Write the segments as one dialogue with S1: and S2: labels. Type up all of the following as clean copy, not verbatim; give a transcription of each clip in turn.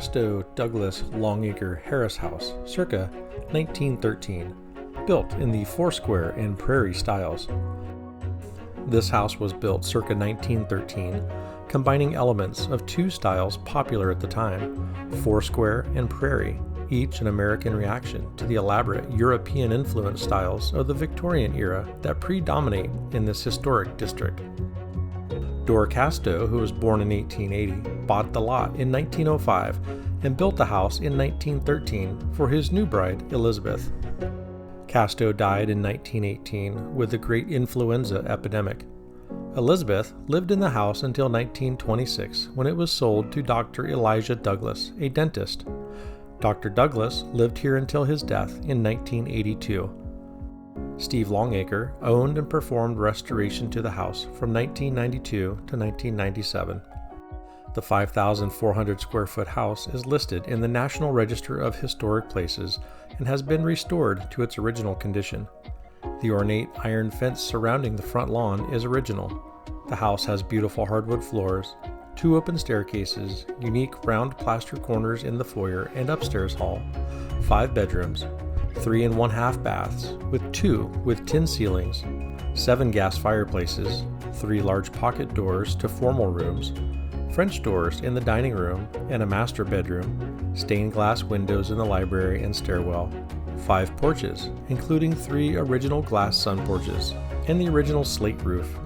S1: Casto Douglas Longacre Harris House, circa 1913, built in the Foursquare and Prairie styles. This house was built circa 1913, combining elements of two styles popular at the time, Foursquare and Prairie, each an American reaction to the elaborate European-influenced styles of the Victorian era that predominate in this historic district. Dor Casto, who was born in 1880, bought the lot in 1905 and built the house in 1913 for his new bride, Elizabeth. Casto died in 1918 with the Great Influenza epidemic. Elizabeth lived in the house until 1926, when it was sold to Dr. Elijah Douglas, a dentist. Dr. Douglas lived here until his death in 1982. Steve Longacre owned and performed restoration to the house from 1992 to 1997. The 5,400 square foot house is listed in the National Register of Historic Places and has been restored to its original condition. The ornate iron fence surrounding the front lawn is original. The house has beautiful hardwood floors, 2 open staircases, unique round plaster corners in the foyer and upstairs hall, 5 bedrooms, 3 1/2 baths, with 2 with tin ceilings, 7 gas fireplaces, 3 large pocket doors to formal rooms, French doors in the dining room and a master bedroom, stained glass windows in the library and stairwell, 5 porches, including 3 original glass sun porches, and the original slate roof.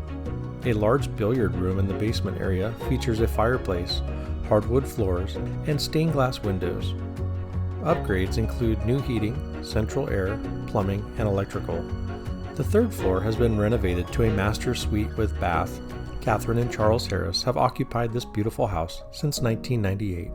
S1: A large billiard room in the basement area features a fireplace, hardwood floors, and stained glass windows. Upgrades include new heating, central air, plumbing, and electrical. The 3rd floor has been renovated to a master suite with bath. Catherine and Charles Harris have occupied this beautiful house since 1998.